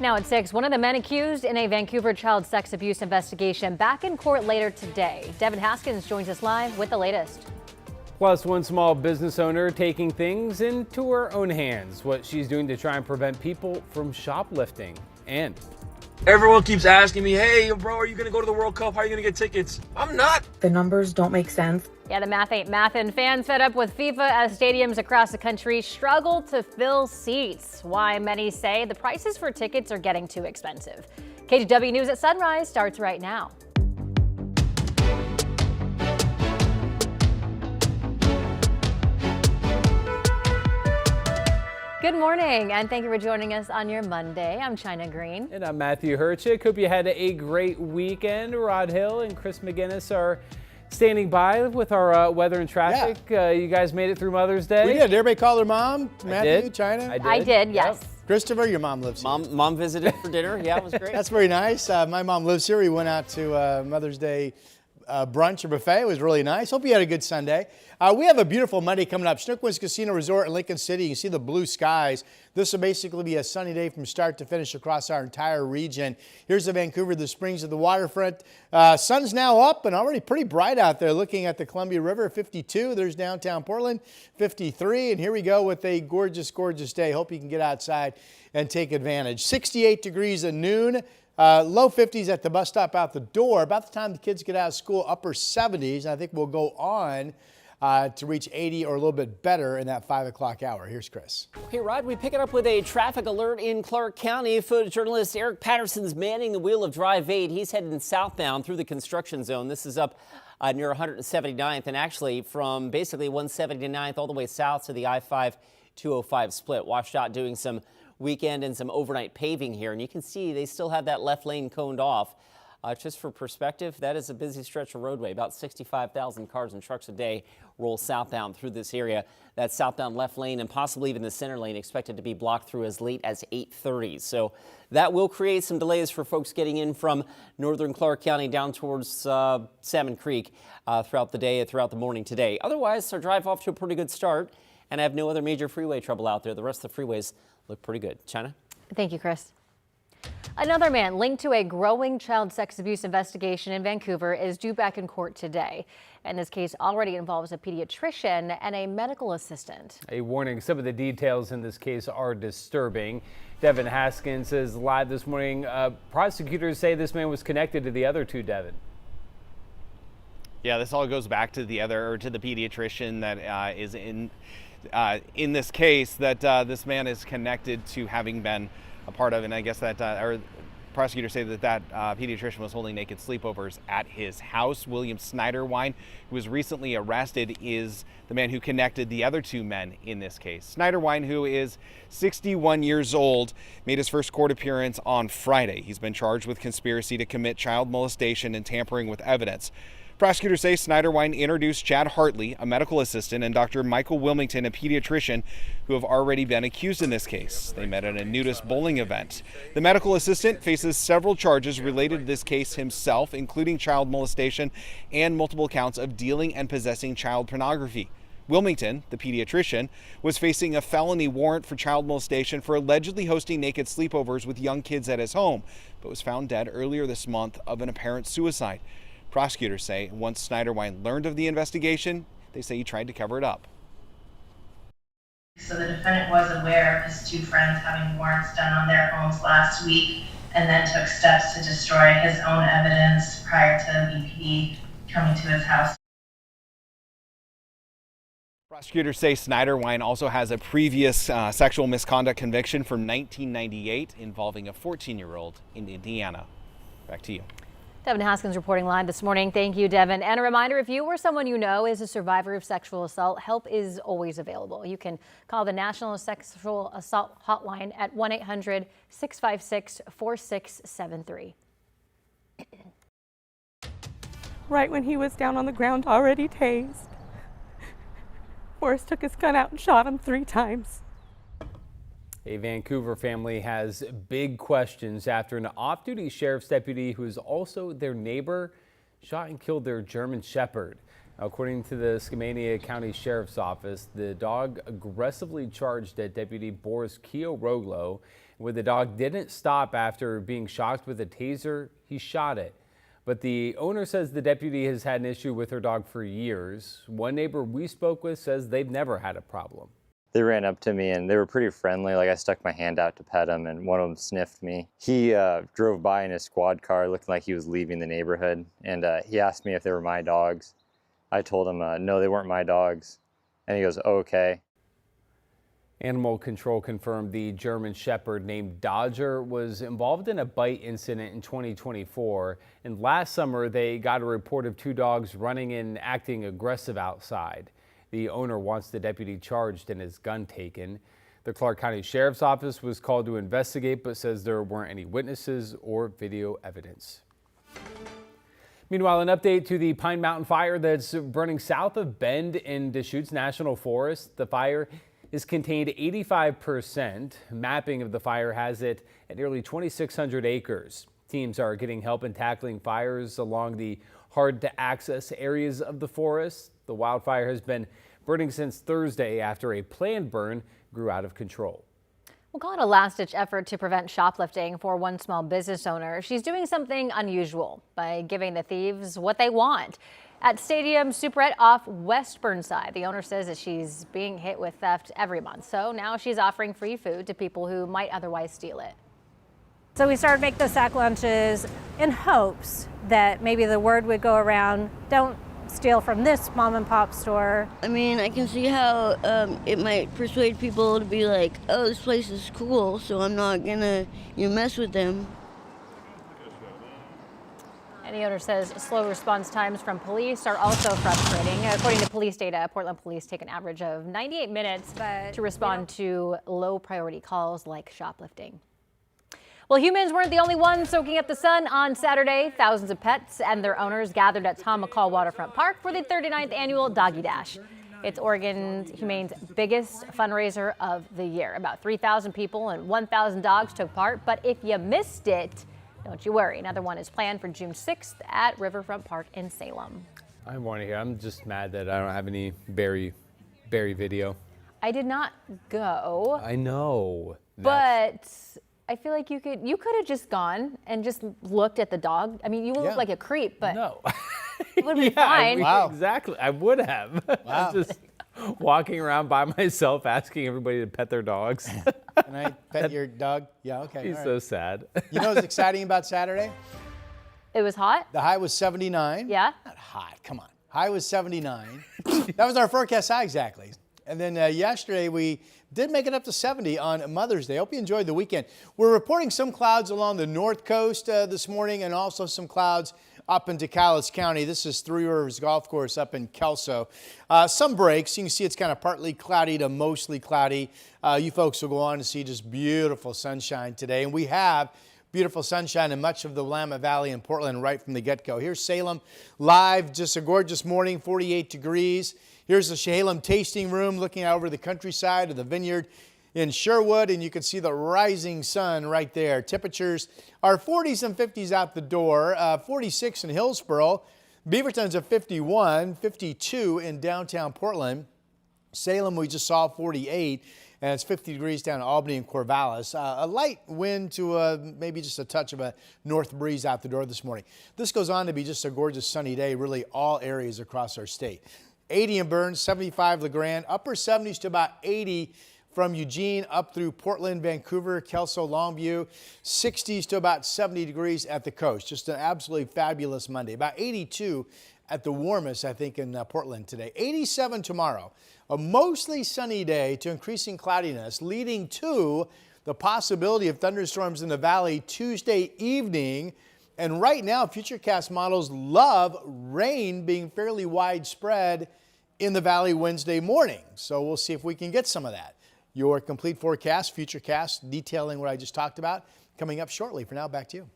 Now at 6, one of the men accused in a Vancouver child sex abuse investigation back in court later today. Devin Haskins joins us live with the latest. Plus, one small business owner taking things into her own hands. What she's doing to try and prevent people from shoplifting. And everyone keeps asking me, hey, bro, are you going to go to the World Cup? How are you going to get tickets? I'm not. The numbers don't make sense. Yeah, the math ain't mathin'. Fans fed up with FIFA as stadiums across the country struggle to fill seats. Why many say the prices for tickets are getting too expensive. KGW News at Sunrise starts right now. Good morning, and thank you for joining us on your Monday. I'm China Green. And I'm Matthew Herchick. Hope you had a great weekend. Rod Hill and Chris McGinnis are standing by with our weather and traffic. Yeah. You guys made it through Mother's Day? We did. Everybody call their mom? Matthew, China? I did, yes. Yep. Christopher, your mom lives here. Mom visited for dinner. Yeah, it was great. That's very nice. My mom lives here. We went out to Mother's Day brunch or buffet. It was really nice. Hope you had a good Sunday. We have a beautiful Monday coming up. Schnookwan's Casino Resort in Lincoln City. You can see the blue skies. This will basically be a sunny day from start to finish across our entire region. Here's the Vancouver, the Springs of the waterfront. Sun's now up and already pretty bright out there. Looking at the Columbia River, 52. There's downtown Portland, 53. And here we go with a gorgeous, gorgeous day. Hope you can get outside and take advantage. 68 degrees at noon. Low 50s at the bus stop out the door. About the time the kids get out of school, upper 70s. And I think we'll go on to reach 80 or a little bit better in that 5 o'clock hour. Here's Chris. Okay, Rod, we pick it up with a traffic alert in Clark County. Photojournalist Eric Patterson's manning the wheel of Drive 8. He's heading southbound through the construction zone. This is up near 179th and actually from basically 179th all the way south to the I-5-205 split. Washed out doing some weekend and some overnight paving here, and you can see they still have that left lane coned off. Just for perspective, that is a busy stretch of roadway. About 65,000 cars and trucks a day roll southbound through this area. That southbound left lane and possibly even the center lane expected to be blocked through as late as 8:30. So that will create some delays for folks getting in from northern Clark County down towards Salmon Creek throughout the day and throughout the morning today. Otherwise, our drive off to a pretty good start, and I have no other major freeway trouble out there. The rest of the freeways look pretty good. China? Thank you, Chris. Another man linked to a growing child sex abuse investigation in Vancouver is due back in court today. And this case already involves a pediatrician and a medical assistant. A warning, some of the details in this case are disturbing. Devin Haskins says live this morning, prosecutors say this man was connected to the other two, Devin. Yeah, this all goes back to the pediatrician that is in this case that this man is connected to having been a part of, and I guess that prosecutors say that pediatrician was holding naked sleepovers at his house. William Snyderwine, who was recently arrested, is the man who connected the other two men in this case. Snyderwine, who is 61 years old, made his first court appearance on Friday. He's been charged with conspiracy to commit child molestation and tampering with evidence. Prosecutors say Snyderwine introduced Chad Hartley, a medical assistant, and Dr. Michael Wilmington, a pediatrician, who have already been accused in this case. They met at a nudist bowling event. The medical assistant faces several charges related to this case himself, including child molestation and multiple counts of dealing and possessing child pornography. Wilmington, the pediatrician, was facing a felony warrant for child molestation for allegedly hosting naked sleepovers with young kids at his home, but was found dead earlier this month of an apparent suicide. Prosecutors say once Snyderwine learned of the investigation, they say he tried to cover it up. So the defendant was aware of his two friends having warrants done on their homes last week and then took steps to destroy his own evidence prior to BPD coming to his house. Prosecutors say Snyderwine also has a previous sexual misconduct conviction from 1998 involving a 14-year-old in Indiana. Back to you. Devin Haskins reporting live this morning. Thank you, Devin. And a reminder, if you or someone you know is a survivor of sexual assault, help is always available. You can call the National Sexual Assault Hotline at 1-800-656-4673. Right when he was down on the ground already tased, Forrest took his gun out and shot him 3 times. A Vancouver family has big questions after an off-duty sheriff's deputy who is also their neighbor shot and killed their German Shepherd. According to the Skamania County Sheriff's Office, the dog aggressively charged at Deputy Boris Keogh-Roglo. When the dog didn't stop after being shocked with a taser, he shot it. But the owner says the deputy has had an issue with her dog for years. One neighbor we spoke with says they've never had a problem. They ran up to me and they were pretty friendly. Like I stuck my hand out to pet him and one of them sniffed me. He drove by in his squad car looking like he was leaving the neighborhood. And he asked me if they were my dogs. I told him, no, they weren't my dogs. And he goes, oh, okay. Animal control confirmed the German Shepherd named Dodger was involved in a bite incident in 2024. And last summer, they got a report of 2 dogs running and acting aggressive outside. The owner wants the deputy charged and his gun taken. The Clark County Sheriff's Office was called to investigate, but says there weren't any witnesses or video evidence. Meanwhile, an update to the Pine Mountain fire that's burning south of Bend in Deschutes National Forest. The fire is contained 85%. Mapping of the fire has it at nearly 2,600 acres. Teams are getting help in tackling fires along the hard-to-access areas of the forest. The wildfire has been burning since Thursday after a planned burn grew out of control. We'll call it a last-ditch effort to prevent shoplifting for one small business owner. She's doing something unusual by giving the thieves what they want. At Stadium Superette off West Burnside, the owner says that she's being hit with theft every month. So now she's offering free food to people who might otherwise steal it. So we started making the sack lunches in hopes that maybe the word would go around, don't steal from this mom and pop store. I mean, I can see how it might persuade people to be like, oh, this place is cool, so I'm not gonna mess with them. And the owner says slow response times from police are also frustrating. According to police data, Portland police take an average of 98 minutes to respond to low priority calls like shoplifting. Well, humans weren't the only ones soaking up the sun on Saturday. Thousands of pets and their owners gathered at Tom McCall Waterfront Park for the 39th annual Doggy Dash. It's Oregon Humane's biggest fundraiser of the year. About 3,000 people and 1,000 dogs took part. But if you missed it, don't you worry. Another one is planned for June 6th at Riverfront Park in Salem. I want to hear. I'm just mad that I don't have any berry video. I did not go. I know. But I feel like you could have just gone and just looked at the dog. I mean, you look like a creep, but no. It would be fine. Wow. Exactly. I would have. Wow. Just walking around by myself asking everybody to pet their dogs. Can I pet your dog? Yeah, okay. He's so sad. You know what's exciting about Saturday? It was hot? The high was 79. Yeah? Not hot, come on. High was 79. That was our forecast high exactly. And then yesterday we did make it up to 70 on Mother's Day. Hope you enjoyed the weekend. We're reporting some clouds along the north coast this morning and also some clouds up into Calais County. This is Three Rivers Golf Course up in Kelso. Some breaks. You can see it's kind of partly cloudy to mostly cloudy. You folks will go on to see just beautiful sunshine today. And we have beautiful sunshine in much of the Willamette Valley and Portland right from the get-go. Here's Salem live, just a gorgeous morning, 48 degrees. Here's the Salem tasting room looking out over the countryside of the vineyard in Sherwood, and you can see the rising sun right there. Temperatures are 40s and 50s out the door, 46 in Hillsboro. Beaverton's at 51, 52 in downtown Portland. Salem, we just saw 48, and it's 50 degrees down in Albany and Corvallis. A light wind to maybe just a touch of a north breeze out the door this morning. This goes on to be just a gorgeous sunny day, really all areas across our state. 80 in Burns, 75 LeGrand, upper 70s to about 80 from Eugene up through Portland, Vancouver, Kelso, Longview, 60s to about 70 degrees at the coast. Just an absolutely fabulous Monday. About 82 at the warmest, I think, in Portland today. 87 tomorrow. A mostly sunny day to increasing cloudiness, leading to the possibility of thunderstorms in the valley Tuesday evening. And right now, Futurecast models love rain being fairly widespread in the valley Wednesday morning. So we'll see if we can get some of that. Your complete forecast, Futurecast, detailing what I just talked about, coming up shortly. For now, back to you.